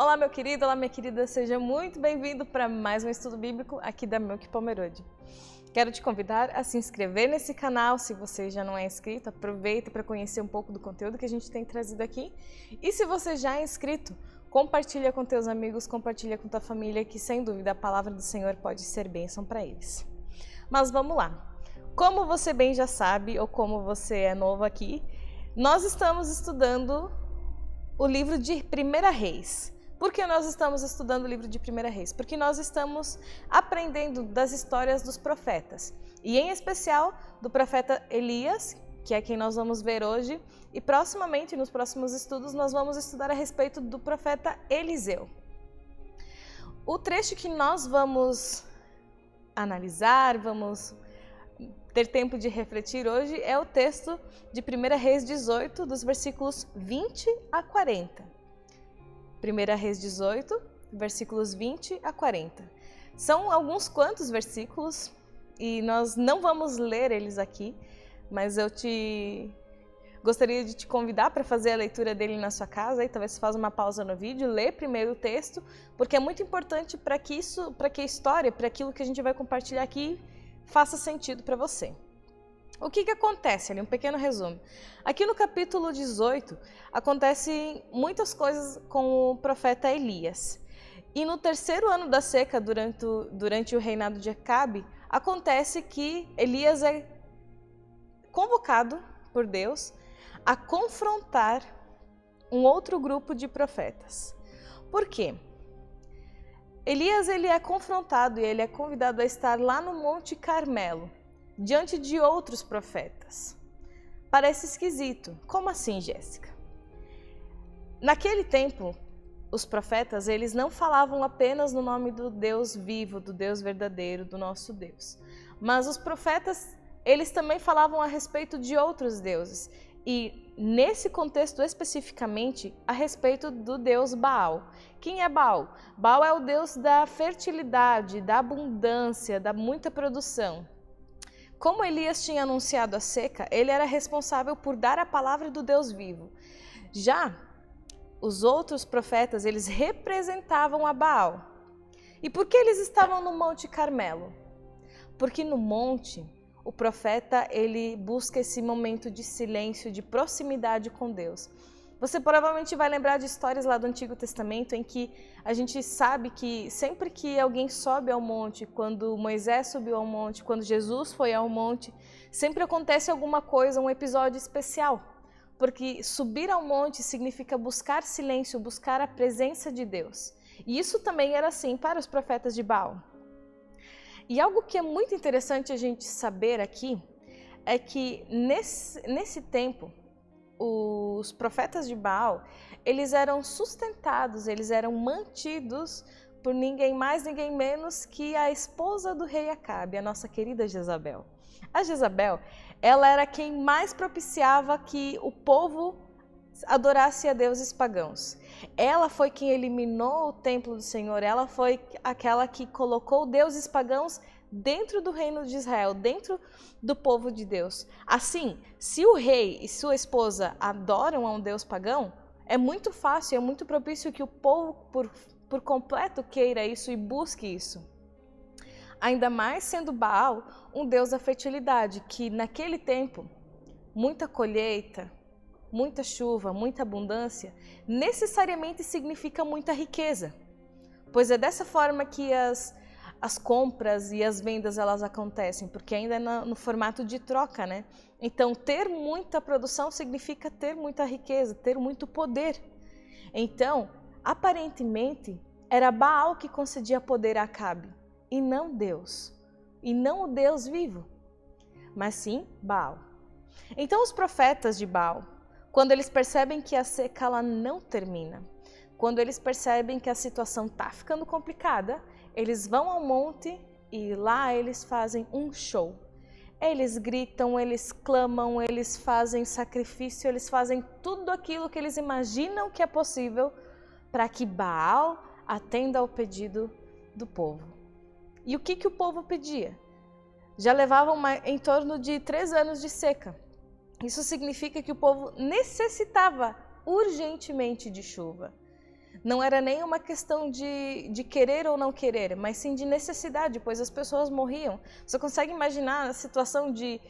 Olá, meu querido, olá, minha querida, seja muito bem-vindo para mais um estudo bíblico aqui da Milk Pomerode. Quero te convidar a se inscrever nesse canal, se você já não é inscrito, aproveita para conhecer um pouco do conteúdo que a gente tem trazido aqui. E se você já é inscrito, compartilha com teus amigos, compartilha com tua família, que sem dúvida a palavra do Senhor pode ser bênção para eles. Mas vamos lá. Como você bem já sabe, ou como você é novo aqui, nós estamos estudando o livro de 1 Reis. Por que nós estamos estudando o livro de 1 Reis? Porque nós estamos aprendendo das histórias dos profetas. E em especial do profeta Elias, que é quem nós vamos ver hoje. E proximamente, nos próximos estudos, nós vamos estudar a respeito do profeta Eliseu. O trecho que nós vamos analisar, vamos ter tempo de refletir hoje, é o texto de 1 Reis 18, dos versículos 20 a 40. 1 Reis 18, versículos 20 a 40. São alguns quantos versículos e nós não vamos ler eles aqui, mas eu gostaria de te convidar para fazer a leitura dele na sua casa, e talvez você faça uma pausa no vídeo, lê primeiro o texto, porque é muito importante para que a história, para aquilo que a gente vai compartilhar aqui, faça sentido para você. O que acontece ali? Um pequeno resumo. Aqui no capítulo 18, acontecem muitas coisas com o profeta Elias. E no terceiro ano da seca, durante o reinado de Acabe, acontece que Elias é convocado por Deus a confrontar um outro grupo de profetas. Por quê? Elias ele é confrontado e ele é convidado a estar lá no Monte Carmelo, diante de outros profetas. Parece esquisito. Como assim, Jéssica? Naquele tempo, os profetas, eles não falavam apenas no nome do Deus vivo, do Deus verdadeiro, do nosso Deus. Mas os profetas, eles também falavam a respeito de outros deuses. E nesse contexto especificamente, a respeito do Deus Baal. Quem é Baal? Baal é o Deus da fertilidade, da abundância, da muita produção. Como Elias tinha anunciado a seca, ele era responsável por dar a palavra do Deus vivo. Já os outros profetas, eles representavam a Baal. E por que eles estavam no Monte Carmelo? Porque no monte, o profeta, ele busca esse momento de silêncio, de proximidade com Deus. Você provavelmente vai lembrar de histórias lá do Antigo Testamento em que a gente sabe que sempre que alguém sobe ao monte, quando Moisés subiu ao monte, quando Jesus foi ao monte, sempre acontece alguma coisa, um episódio especial. Porque subir ao monte significa buscar silêncio, buscar a presença de Deus. E isso também era assim para os profetas de Baal. E algo que é muito interessante a gente saber aqui é que nesse tempo, os profetas de Baal, eles eram sustentados, eles eram mantidos por ninguém mais, ninguém menos que a esposa do rei Acabe, a nossa querida Jezabel. A Jezabel, ela era quem mais propiciava que o povo adorasse a deuses pagãos. Ela foi quem eliminou o templo do Senhor, ela foi aquela que colocou deuses pagãos dentro do reino de Israel, dentro do povo de Deus. Assim, se o rei e sua esposa adoram a um deus pagão, é muito fácil, é muito propício que o povo por completo queira isso e busque isso. Ainda mais sendo Baal um deus da fertilidade, que naquele tempo, muita colheita, muita chuva, muita abundância, necessariamente significa muita riqueza. Pois é dessa forma que as compras e as vendas elas acontecem, porque ainda é no formato de troca, né? Então, ter muita produção significa ter muita riqueza, ter muito poder. Então, aparentemente, era Baal que concedia poder a Acabe, e não Deus, e não o Deus vivo, mas sim Baal. Então, os profetas de Baal, quando eles percebem que a seca ela não termina, quando eles percebem que a situação está ficando complicada, eles vão ao monte e lá eles fazem um show. Eles gritam, eles clamam, eles fazem sacrifício, eles fazem tudo aquilo que eles imaginam que é possível para que Baal atenda ao pedido do povo. E o que o povo pedia? Já levavam em torno de 3 anos de seca. Isso significa que o povo necessitava urgentemente de chuva. Não era nem uma questão de querer ou não querer, mas sim de necessidade, pois as pessoas morriam. Você consegue imaginar a situação de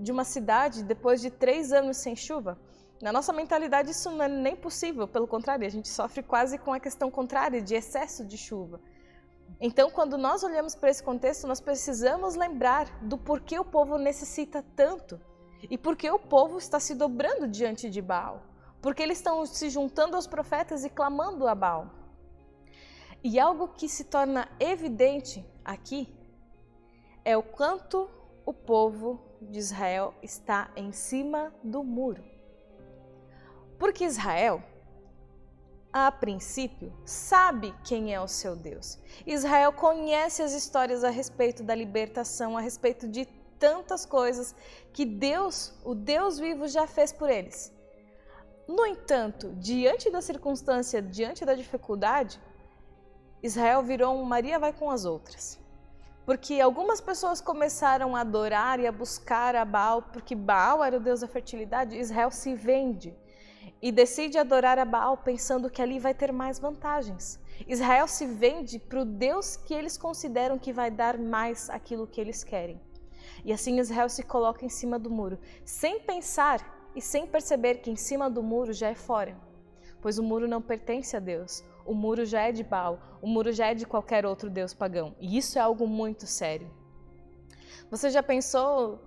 uma cidade depois de 3 anos sem chuva? Na nossa mentalidade isso não é nem possível, pelo contrário, a gente sofre quase com a questão contrária, de excesso de chuva. Então, quando nós olhamos para esse contexto, nós precisamos lembrar do porquê o povo necessita tanto e porquê o povo está se dobrando diante de Baal. Porque eles estão se juntando aos profetas e clamando a Baal. E algo que se torna evidente aqui é o quanto o povo de Israel está em cima do muro. Porque Israel, a princípio, sabe quem é o seu Deus. Israel conhece as histórias a respeito da libertação, a respeito de tantas coisas que Deus, o Deus vivo, já fez por eles. No entanto, diante da circunstância, diante da dificuldade, Israel virou um Maria vai com as outras. Porque algumas pessoas começaram a adorar e a buscar a Baal, porque Baal era o deus da fertilidade. Israel se vende e decide adorar a Baal pensando que ali vai ter mais vantagens. Israel se vende para o Deus que eles consideram que vai dar mais aquilo que eles querem. E assim Israel se coloca em cima do muro, sem pensar e sem perceber que em cima do muro já é fora, pois o muro não pertence a Deus, o muro já é de Baal, o muro já é de qualquer outro deus pagão, e isso é algo muito sério. Você já pensou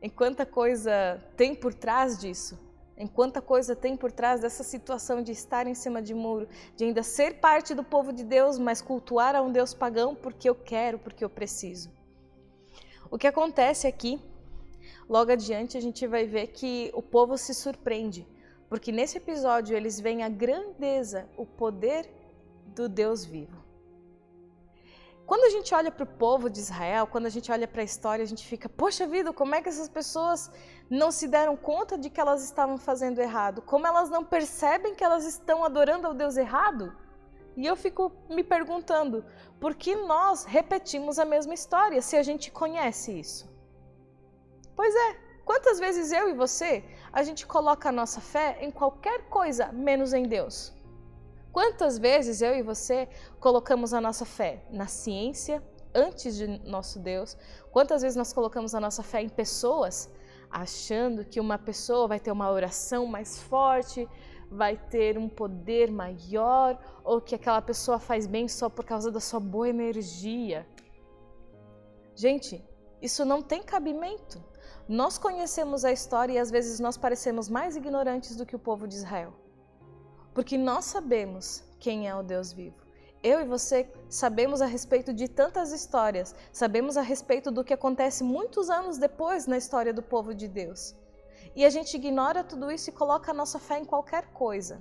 em quanta coisa tem por trás disso? Em quanta coisa tem por trás dessa situação de estar em cima de muro, de ainda ser parte do povo de Deus, mas cultuar a um deus pagão porque eu quero, porque eu preciso? O que acontece aqui, logo adiante a gente vai ver que o povo se surpreende, porque nesse episódio eles veem a grandeza, o poder do Deus vivo. Quando a gente olha para o povo de Israel, quando a gente olha para a história, a gente fica, poxa vida, como é que essas pessoas não se deram conta de que elas estavam fazendo errado? Como elas não percebem que elas estão adorando ao Deus errado? E eu fico me perguntando, por que nós repetimos a mesma história se a gente conhece isso? Pois é, quantas vezes eu e você, a gente coloca a nossa fé em qualquer coisa menos em Deus? Quantas vezes eu e você colocamos a nossa fé na ciência antes de nosso Deus? Quantas vezes nós colocamos a nossa fé em pessoas, achando que uma pessoa vai ter uma oração mais forte, vai ter um poder maior, ou que aquela pessoa faz bem só por causa da sua boa energia? Gente, isso não tem cabimento. Nós conhecemos a história e às vezes nós parecemos mais ignorantes do que o povo de Israel. Porque nós sabemos quem é o Deus vivo. Eu e você sabemos a respeito de tantas histórias, sabemos a respeito do que acontece muitos anos depois na história do povo de Deus. E a gente ignora tudo isso e coloca a nossa fé em qualquer coisa.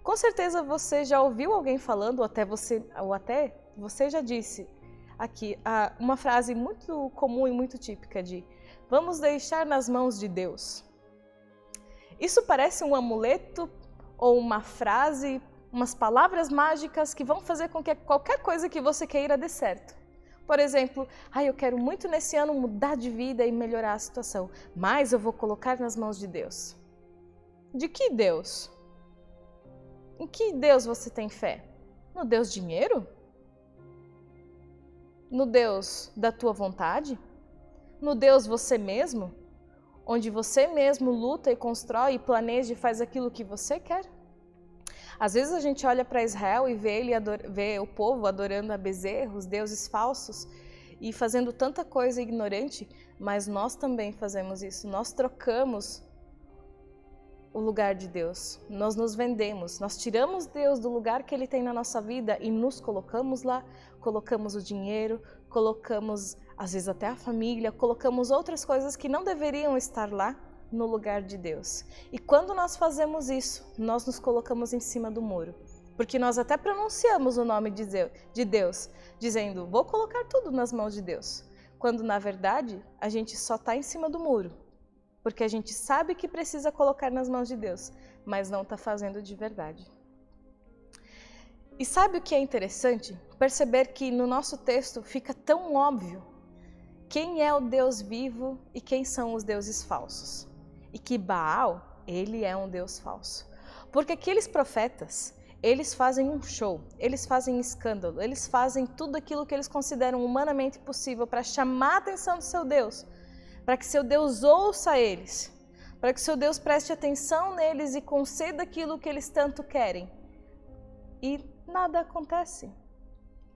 Com certeza você já ouviu alguém falando, ou até você já disse aqui, uma frase muito comum e muito típica de vamos deixar nas mãos de Deus. Isso parece um amuleto ou uma frase, umas palavras mágicas que vão fazer com que qualquer coisa que você queira dê certo. Por exemplo, eu quero muito nesse ano mudar de vida e melhorar a situação, mas eu vou colocar nas mãos de Deus. De que Deus? Em que Deus você tem fé? No Deus dinheiro? No Deus da tua vontade? No Deus você mesmo? Onde você mesmo luta e constrói e planeja e faz aquilo que você quer? Às vezes a gente olha para Israel e vê o povo adorando a bezerros, deuses falsos e fazendo tanta coisa ignorante, mas nós também fazemos isso. Nós trocamos o lugar de Deus, nós nos vendemos, nós tiramos Deus do lugar que Ele tem na nossa vida e nos colocamos lá, colocamos o dinheiro, colocamos às vezes até a família, colocamos outras coisas que não deveriam estar lá no lugar de Deus. E quando nós fazemos isso, nós nos colocamos em cima do muro, porque nós até pronunciamos o nome de Deus, dizendo, vou colocar tudo nas mãos de Deus, quando na verdade a gente só está em cima do muro, porque a gente sabe que precisa colocar nas mãos de Deus, mas não está fazendo de verdade. E sabe o que é interessante? Perceber que no nosso texto fica tão óbvio quem é o Deus vivo e quem são os deuses falsos. E que Baal, ele é um Deus falso. Porque aqueles profetas, Eles fazem um show, eles fazem escândalo, eles fazem tudo aquilo que eles consideram humanamente possível para chamar a atenção do seu Deus, para que seu Deus ouça eles, para que seu Deus preste atenção neles e conceda aquilo que eles tanto querem. E nada acontece.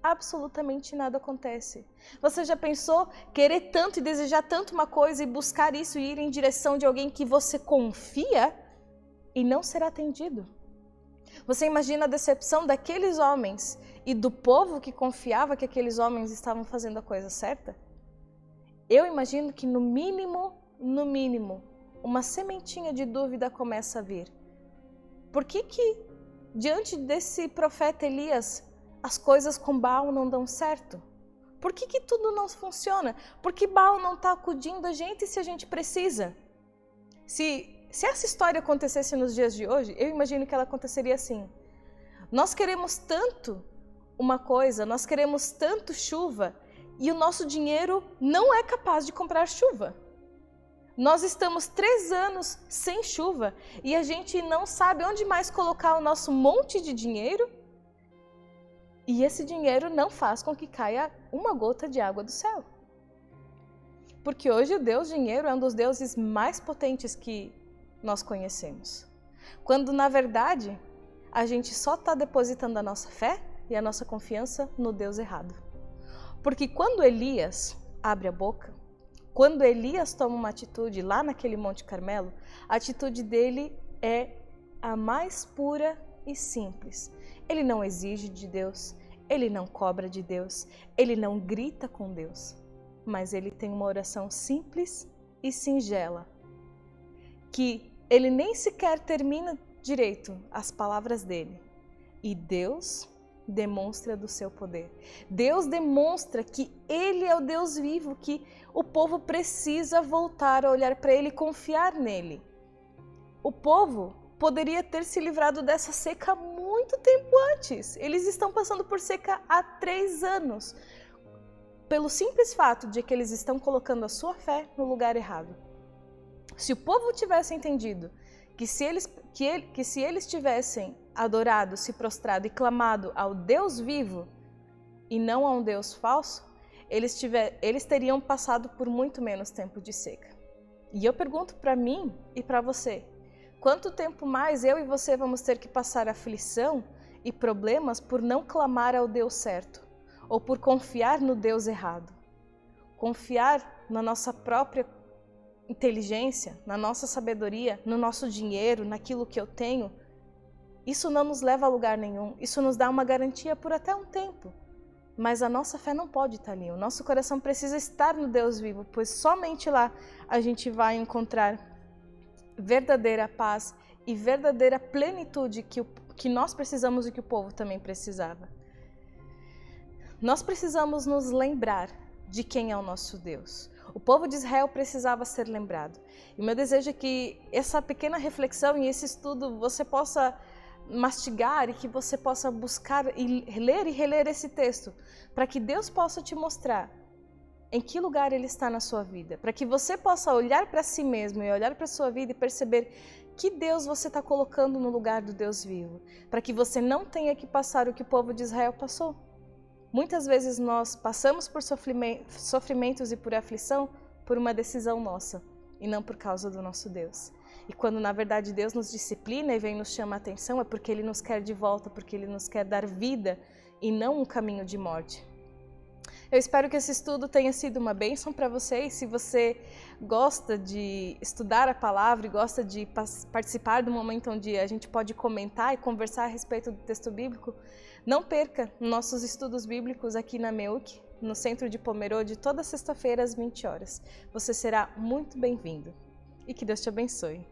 Absolutamente nada acontece. Você já pensou querer tanto e desejar tanto uma coisa e buscar isso e ir em direção de alguém que você confia e não será atendido? Você imagina a decepção daqueles homens e do povo que confiava que aqueles homens estavam fazendo a coisa certa? Eu imagino que no mínimo, uma sementinha de dúvida começa a vir. Por que diante desse profeta Elias, as coisas com Baal não dão certo? Por que tudo não funciona? Por que Baal não está acudindo a gente se a gente precisa? Se essa história acontecesse nos dias de hoje, eu imagino que ela aconteceria assim. Nós queremos tanto uma coisa, nós queremos tanto chuva e o nosso dinheiro não é capaz de comprar chuva. Nós estamos 3 anos sem chuva e a gente não sabe onde mais colocar o nosso monte de dinheiro e esse dinheiro não faz com que caia uma gota de água do céu. Porque hoje o Deus dinheiro é um dos deuses mais potentes que nós conhecemos. Quando, na verdade, a gente só está depositando a nossa fé e a nossa confiança no Deus errado. Porque quando Elias abre a boca, quando Elias toma uma atitude lá naquele Monte Carmelo, a atitude dele é a mais pura e simples. Ele não exige de Deus, ele não cobra de Deus, ele não grita com Deus, mas ele tem uma oração simples e singela, que ele nem sequer termina direito as palavras dele. E Deus demonstra do seu poder. Deus demonstra que ele é o Deus vivo, que o povo precisa voltar a olhar para ele e confiar nele. O povo poderia ter se livrado dessa seca muito tempo antes. Eles estão passando por seca há 3 anos, pelo simples fato de que eles estão colocando a sua fé no lugar errado. Se o povo tivesse entendido que se eles tivessem adorado, se prostrado e clamado ao Deus vivo e não a um Deus falso, eles teriam passado por muito menos tempo de seca. E eu pergunto para mim e para você, quanto tempo mais eu e você vamos ter que passar aflição e problemas por não clamar ao Deus certo ou por confiar no Deus errado? Confiar na nossa própria inteligência, na nossa sabedoria, no nosso dinheiro, naquilo que eu tenho, isso não nos leva a lugar nenhum. Isso nos dá uma garantia por até um tempo. Mas a nossa fé não pode estar ali. O nosso coração precisa estar no Deus vivo, pois somente lá a gente vai encontrar verdadeira paz e verdadeira plenitude que nós precisamos e que o povo também precisava. Nós precisamos nos lembrar de quem é o nosso Deus. O povo de Israel precisava ser lembrado. E o meu desejo é que essa pequena reflexão e esse estudo você possa mastigar e que você possa buscar e ler e reler esse texto, para que Deus possa te mostrar em que lugar Ele está na sua vida, para que você possa olhar para si mesmo e olhar para a sua vida e perceber que Deus você está colocando no lugar do Deus vivo, para que você não tenha que passar o que o povo de Israel passou. Muitas vezes nós passamos por sofrimentos e por aflição por uma decisão nossa e não por causa do nosso Deus. E quando na verdade Deus nos disciplina e vem nos chamar a atenção é porque Ele nos quer de volta, porque Ele nos quer dar vida e não um caminho de morte. Eu espero que esse estudo tenha sido uma bênção para vocês. Se você gosta de estudar a palavra e gosta de participar do momento onde a gente pode comentar e conversar a respeito do texto bíblico, não perca nossos estudos bíblicos aqui na MEUC, no centro de Pomerode, toda sexta-feira às 20 horas. Você será muito bem-vindo. E que Deus te abençoe.